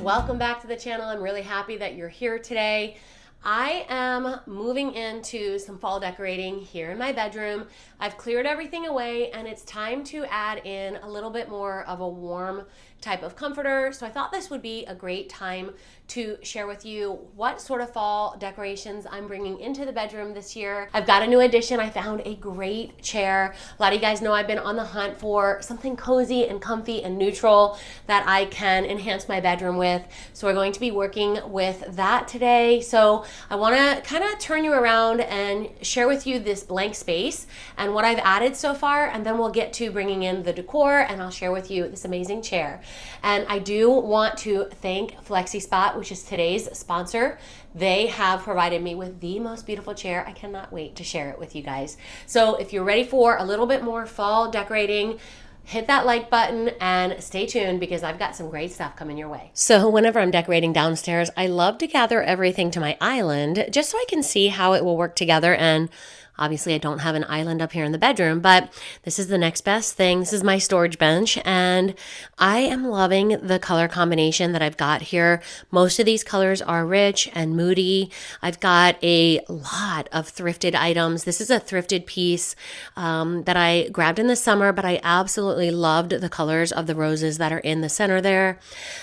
welcome back to the channel. I'm really happy that you're here today. I am moving into some fall decorating here in my bedroom. I've cleared everything away and it's time to add in a little bit more of a warm type of comforter. So I thought this would be a great time to share with you what sort of fall decorations I'm bringing into the bedroom this year. I've got a new addition. I found a great chair. A lot of you guys know I've been on the hunt for something cozy and comfy and neutral that I can enhance my bedroom with. So we're going to be working with that today. So I want to kind of turn you around and share with you this blank space and what I've added so far, and then we'll get to bringing in the decor and I'll share with you this amazing chair. And I do want to thank FlexiSpot, which is today's sponsor. They have provided me with the most beautiful chair. I cannot wait to share it with you guys. So if you're ready for a little bit more fall decorating, hit that like button and stay tuned because I've got some great stuff coming your way. So whenever I'm decorating downstairs, I love to gather everything to my island just so I can see how it will work together. And obviously I don't have an island up here in the bedroom, but this is the next best thing. This is my storage bench and I am loving the color combination that I've got here. Most of these colors are rich and moody. I've got a lot of thrifted items. This is a thrifted piece that I grabbed in the summer, but I absolutely loved the colors of the roses that are in the center there.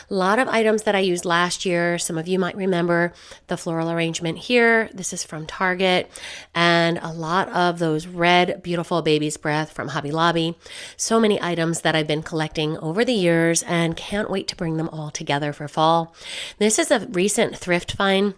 A lot of items that I used last year. Some of you might remember the floral arrangement here. This is from Target, and a lot of those red, beautiful baby's breath from Hobby Lobby. So many items that I've been collecting over the years and can't wait to bring them all together for fall. This is a recent thrift find.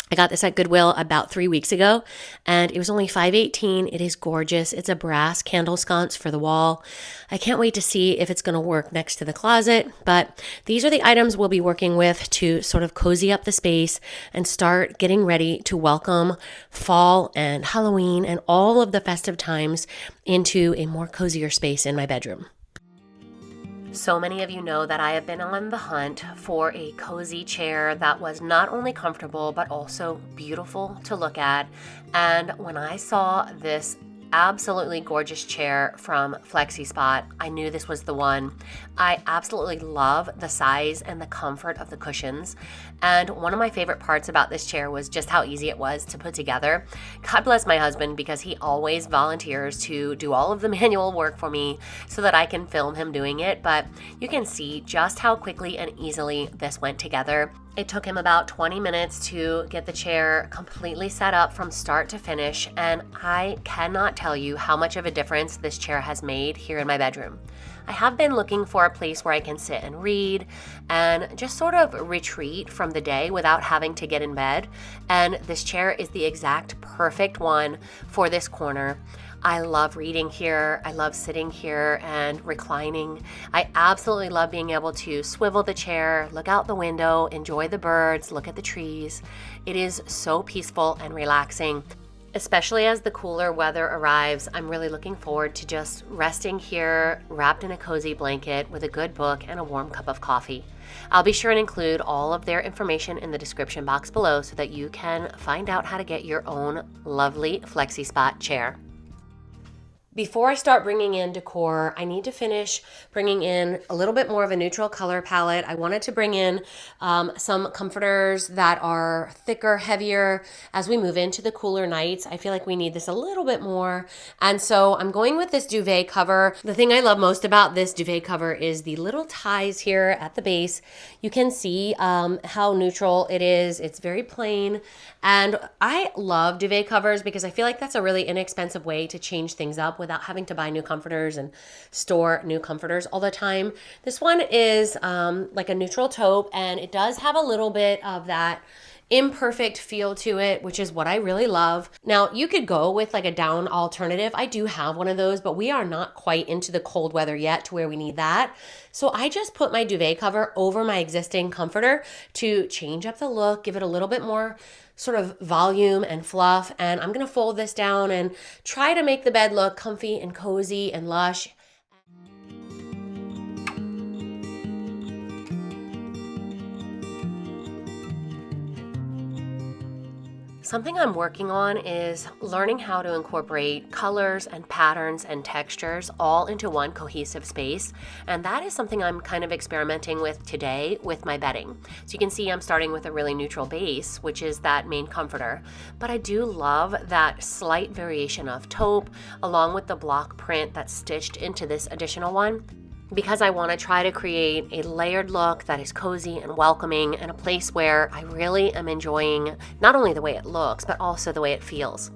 I got this at Goodwill about 3 weeks ago, and it was only $5.18. It is gorgeous. It's a brass candle sconce for the wall. I can't wait to see if it's going to work next to the closet, but these are the items we'll be working with to sort of cozy up the space and start getting ready to welcome fall and Halloween and all of the festive times into a more cozier space in my bedroom. So many of you know that I have been on the hunt for a cozy chair that was not only comfortable, but also beautiful to look at. And when I saw this absolutely gorgeous chair from FlexiSpot, I knew this was the one. I absolutely love the size and the comfort of the cushions. And one of my favorite parts about this chair was just how easy it was to put together. God bless my husband because he always volunteers to do all of the manual work for me so that I can film him doing it. But you can see just how quickly and easily this went together. It took him about 20 minutes to get the chair completely set up from start to finish, and I cannot tell you how much of a difference this chair has made here in my bedroom. I have been looking for a place where I can sit and read and just sort of retreat from the day without having to get in bed, and this chair is the exact perfect one for this corner. I love reading here. I love sitting here and reclining. I absolutely love being able to swivel the chair, look out the window, enjoy the birds, look at the trees. It is so peaceful and relaxing. Especially as the cooler weather arrives, I'm really looking forward to just resting here, wrapped in a cozy blanket with a good book and a warm cup of coffee. I'll be sure and include all of their information in the description box below so that you can find out how to get your own lovely FlexiSpot chair. Before I start bringing in decor, I need to finish bringing in a little bit more of a neutral color palette. I wanted to bring in some comforters that are thicker, heavier as we move into the cooler nights. I feel like we need this a little bit more. And so I'm going with this duvet cover. The thing I love most about this duvet cover is the little ties here at the base. You can see how neutral it is. It's very plain. And I love duvet covers because I feel like that's a really inexpensive way to change things up without having to buy new comforters and store new comforters all the time. This one is like a neutral taupe, and it does have a little bit of that imperfect feel to it, which is what I really love. Now, you could go with like a down alternative. I do have one of those, but we are not quite into the cold weather yet to where we need that. So I just put my duvet cover over my existing comforter to change up the look, give it a little bit more sort of volume and fluff. And I'm gonna fold this down and try to make the bed look comfy and cozy and lush. Something I'm working on is learning how to incorporate colors and patterns and textures all into one cohesive space. And that is something I'm kind of experimenting with today with my bedding. So you can see I'm starting with a really neutral base, which is that main comforter. But I do love that slight variation of taupe along with the block print that's stitched into this additional one, because I want to try to create a layered look that is cozy and welcoming and a place where I really am enjoying not only the way it looks, but also the way it feels.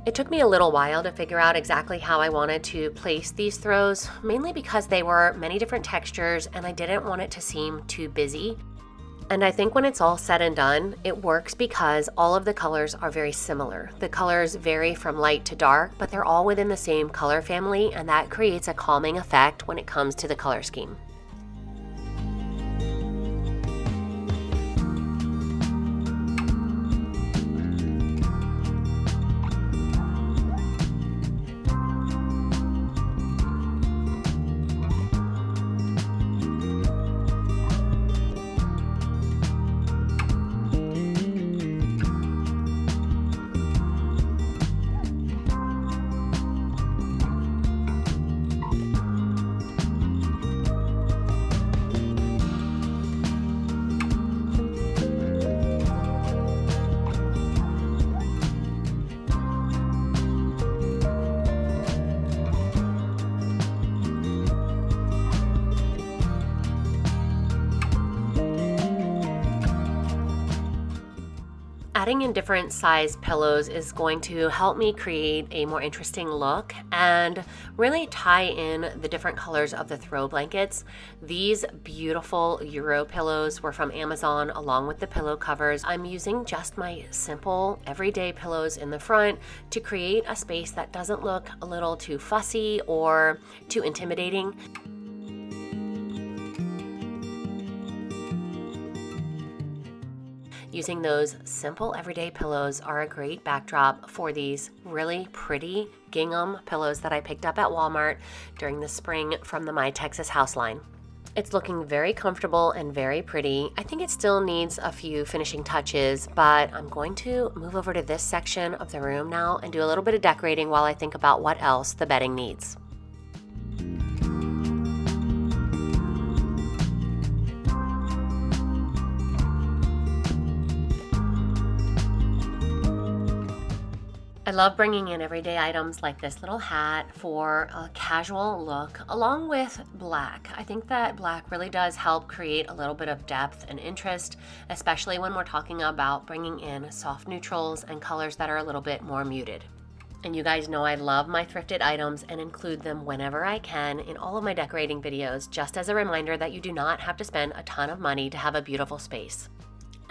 It took me a little while to figure out exactly how I wanted to place these throws, mainly because they were many different textures and I didn't want it to seem too busy. And I think when it's all said and done, it works because all of the colors are very similar. The colors vary from light to dark, but they're all within the same color family, and that creates a calming effect when it comes to the color scheme. Adding in different size pillows is going to help me create a more interesting look and really tie in the different colors of the throw blankets. These beautiful Euro pillows were from Amazon along with the pillow covers. I'm using just my simple everyday pillows in the front to create a space that doesn't look a little too fussy or too intimidating. Using those simple everyday pillows are a great backdrop for these really pretty gingham pillows that I picked up at Walmart during the spring from the My Texas House line. It's looking very comfortable and very pretty. I think it still needs a few finishing touches, but I'm going to move over to this section of the room now and do a little bit of decorating while I think about what else the bedding needs. I love bringing in everyday items like this little hat for a casual look along with black. I think that black really does help create a little bit of depth and interest, especially when we're talking about bringing in soft neutrals and colors that are a little bit more muted. And you guys know I love my thrifted items and include them whenever I can in all of my decorating videos, just as a reminder that you do not have to spend a ton of money to have a beautiful space.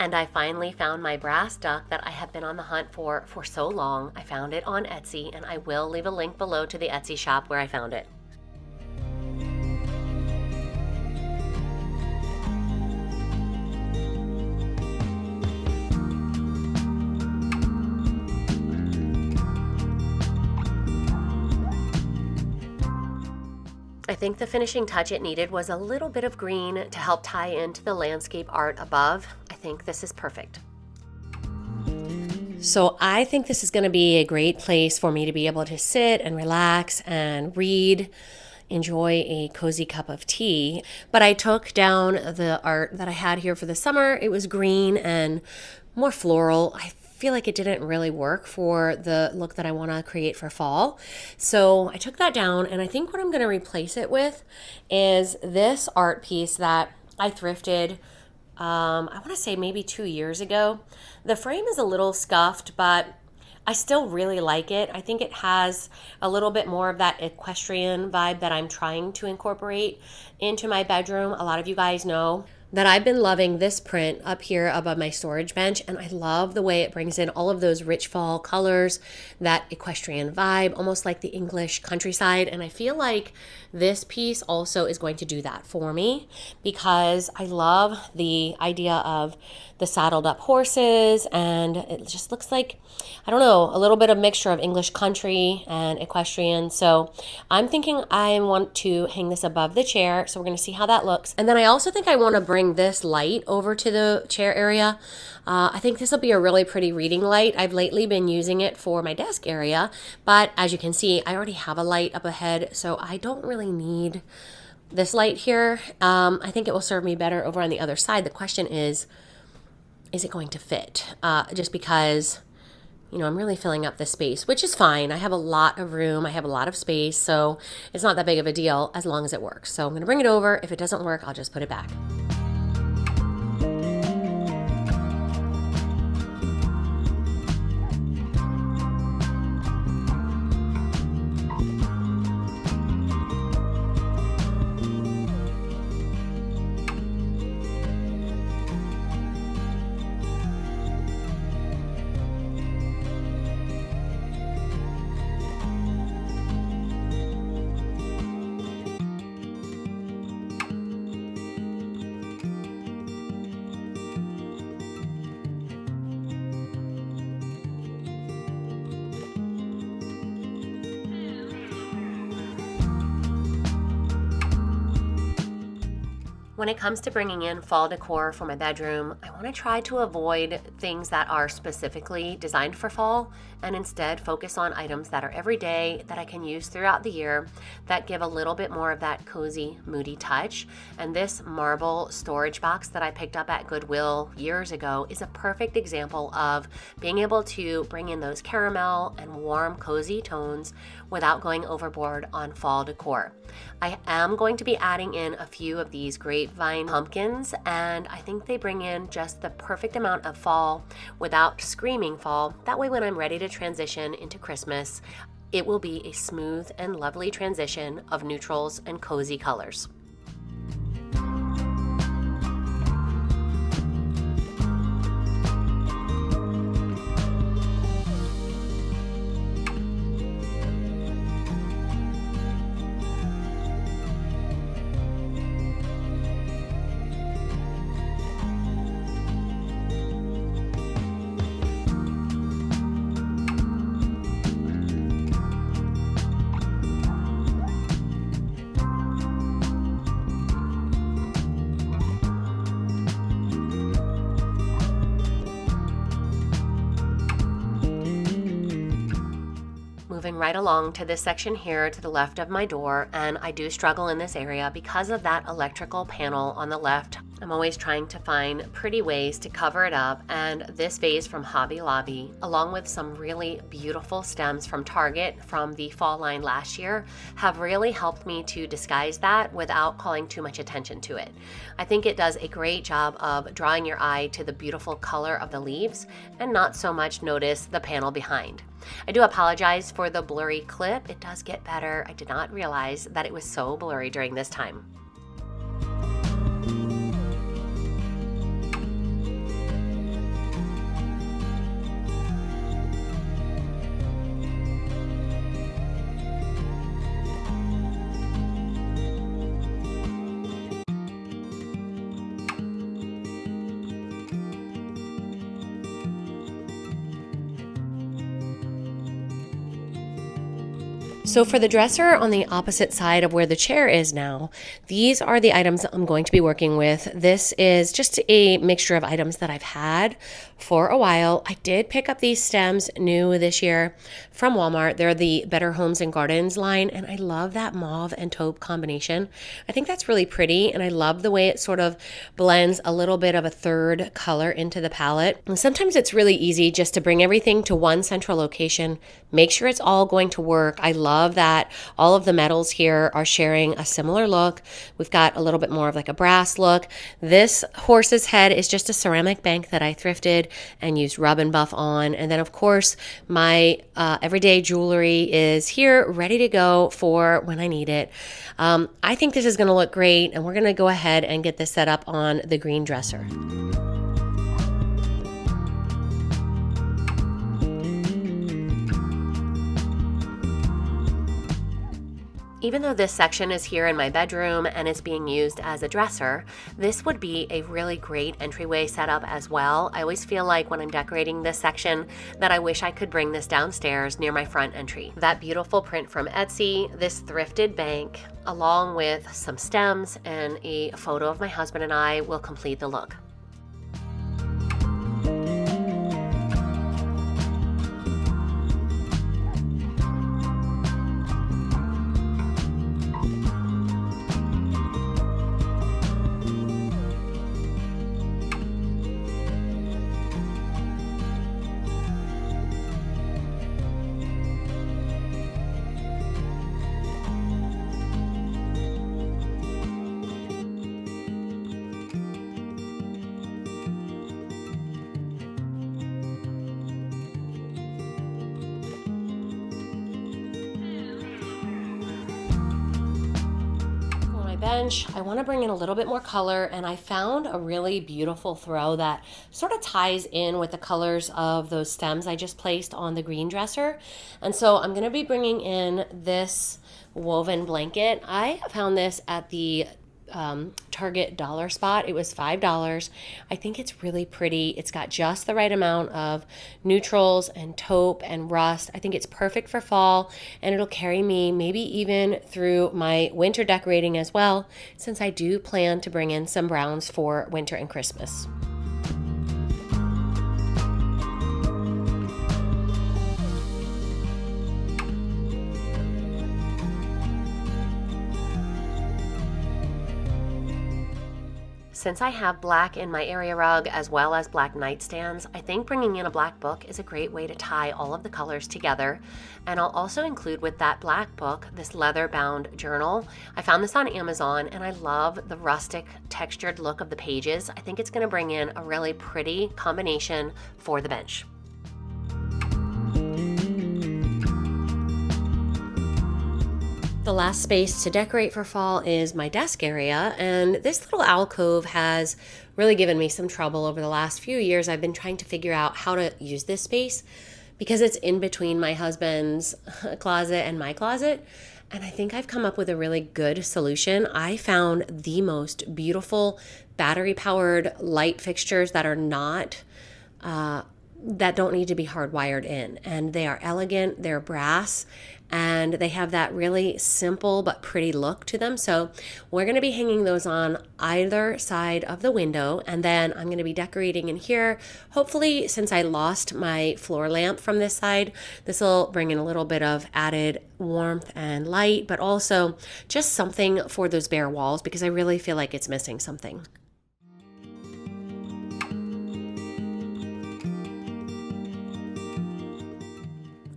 And I finally found my brass duck that I have been on the hunt for so long. I found it on Etsy, and I will leave a link below to the Etsy shop where I found it. I think the finishing touch it needed was a little bit of green to help tie into the landscape art above. I think this is perfect. So I think this is going to be a great place for me to be able to sit and relax and read, enjoy a cozy cup of tea. But I took down the art that I had here for the summer. It was green and more floral. I feel like it didn't really work for the look that I want to create for fall. So I took that down, and I think what I'm going to replace it with is this art piece that I thrifted I want to say maybe 2 years ago. The frame is a little scuffed, but I still really like it. I think it has a little bit more of that equestrian vibe that I'm trying to incorporate into my bedroom. A lot of you guys know that I've been loving this print up here above my storage bench, and I love the way it brings in all of those rich fall colors, that equestrian vibe, almost like the English countryside. And I feel like this piece also is going to do that for me, because I love the idea of the saddled up horses, and it just looks like, I don't know, a little bit of mixture of English country and equestrian. So I'm thinking I want to hang this above the chair. So we're going to see how that looks. And then I also think I want to bring this light over to the chair area. I think this will be a really pretty reading light. I've lately been using it for my desk area, but as you can see, I already have a light up ahead, so I don't really need this light here. I think it will serve me better over on the other side. The question is it going to fit? Just because, I'm really filling up this space, which is fine. I have a lot of room. I have a lot of space, so it's not that big of a deal as long as it works. So I'm going to bring it over. If it doesn't work, I'll just put it back. When it comes to bringing in fall decor for my bedroom, I want to try to avoid things that are specifically designed for fall and instead focus on items that are everyday, that I can use throughout the year, that give a little bit more of that cozy, moody touch. And this marble storage box that I picked up at Goodwill years ago is a perfect example of being able to bring in those caramel and warm, cozy tones without going overboard on fall decor. I am going to be adding in a few of these grapevine pumpkins, and I think they bring in just the perfect amount of fall without screaming fall. That way when I'm ready to transition into Christmas, it will be a smooth and lovely transition of neutrals and cozy colors. Moving right along to this section here to the left of my door, and I do struggle in this area because of that electrical panel on the left. I'm always trying to find pretty ways to cover it up, and this vase from Hobby Lobby, along with some really beautiful stems from Target from the fall line last year, have really helped me to disguise that without calling too much attention to it. I think it does a great job of drawing your eye to the beautiful color of the leaves and not so much notice the panel behind. I do apologize for the blurry clip. It does get better. I did not realize that it was so blurry during this time. So for the dresser on the opposite side of where the chair is now, these are the items I'm going to be working with. This is just a mixture of items that I've had for a while. I did pick up these stems new this year from Walmart. They're the Better Homes and Gardens line, and I love that mauve and taupe combination. I think that's really pretty, and I love the way it sort of blends a little bit of a third color into the palette. And sometimes it's really easy just to bring everything to one central location, make sure it's all going to work. I love that all of the metals here are sharing a similar look. We've got a little bit more of like a brass look. This horse's head is just a ceramic bank that I thrifted. and used rub and buff on. And then of course my everyday jewelry is here ready to go for when I need it. I think this is going to look great, and we're going to go ahead and get this set up on the green dresser. Even though this section is here in my bedroom and it's being used as a dresser, this would be a really great entryway setup as well. I always feel like when I'm decorating this section that I wish I could bring this downstairs near my front entry. That beautiful print from Etsy, this thrifted bank, along with some stems and a photo of my husband and I will complete the look. Bench, I want to bring in a little bit more color, and I found a really beautiful throw that sort of ties in with the colors of those stems I just placed on the green dresser. And so I'm going to be bringing in this woven blanket. I found this at the Target dollar spot. It was $5. I think it's really pretty. It's got just the right amount of neutrals and taupe and rust. I think it's perfect for fall, and it'll carry me maybe even through my winter decorating as well, since I do plan to bring in some browns for winter and Christmas. Since I have black in my area rug as well as black nightstands, I think bringing in a black book is a great way to tie all of the colors together. And I'll also include with that black book this leather-bound journal. I found this on Amazon, and I love the rustic textured look of the pages. I think it's going to bring in a really pretty combination for the bench. The last space to decorate for fall is my desk area, and this little alcove has really given me some trouble over the last few years. I've been trying to figure out how to use this space because it's in between my husband's closet and my closet, and I think I've come up with a really good solution. I found the most beautiful battery-powered light fixtures that are not that don't need to be hardwired in, and they are elegant, they're brass, and they have that really simple but pretty look to them. So we're going to be hanging those on either side of the window, and then I'm going to be decorating in here. Hopefully, since I lost my floor lamp from this side, this will bring in a little bit of added warmth and light, but also just something for those bare walls because I really feel like it's missing something.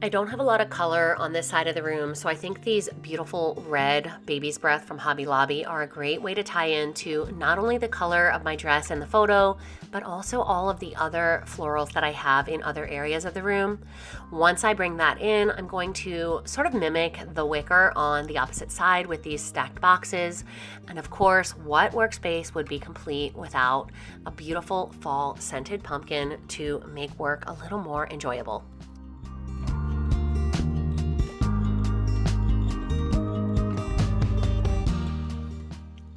I don't have a lot of color on this side of the room, so I think these beautiful red Baby's Breath from Hobby Lobby are a great way to tie into not only the color of my dress in the photo, but also all of the other florals that I have in other areas of the room. Once I bring that in, I'm going to sort of mimic the wicker on the opposite side with these stacked boxes. And of course, what workspace would be complete without a beautiful fall scented pumpkin to make work a little more enjoyable?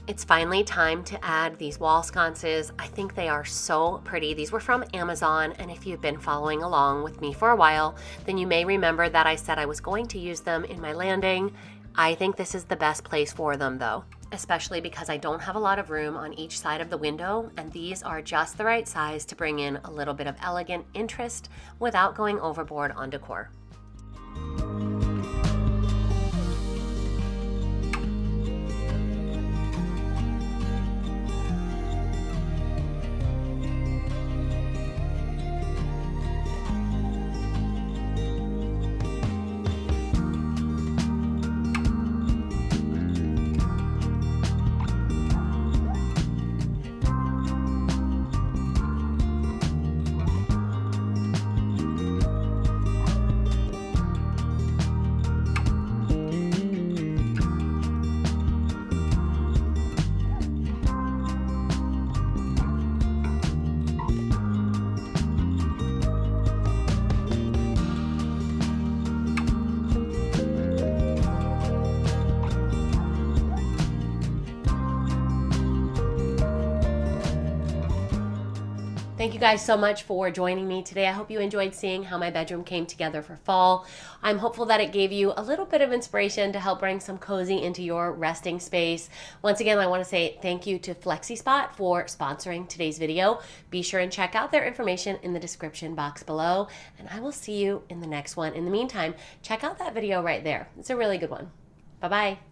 It's finally time to add these wall sconces. I think they are so pretty. These were from Amazon, and if you've been following along with me for a while, then you may remember that I said I was going to use them in my landing. I think this is the best place for them though, especially because I don't have a lot of room on each side of the window, and these are just the right size to bring in a little bit of elegant interest without going overboard on decor. Thank you guys so much for joining me today. I hope you enjoyed seeing how my bedroom came together for fall. I'm hopeful that it gave you a little bit of inspiration to help bring some cozy into your resting space. Once again, I want to say thank you to FlexiSpot for sponsoring today's video. Be sure and check out their information in the description box below, and I will see you in the next one. In the meantime, check out that video right there. It's a really good one. Bye-bye.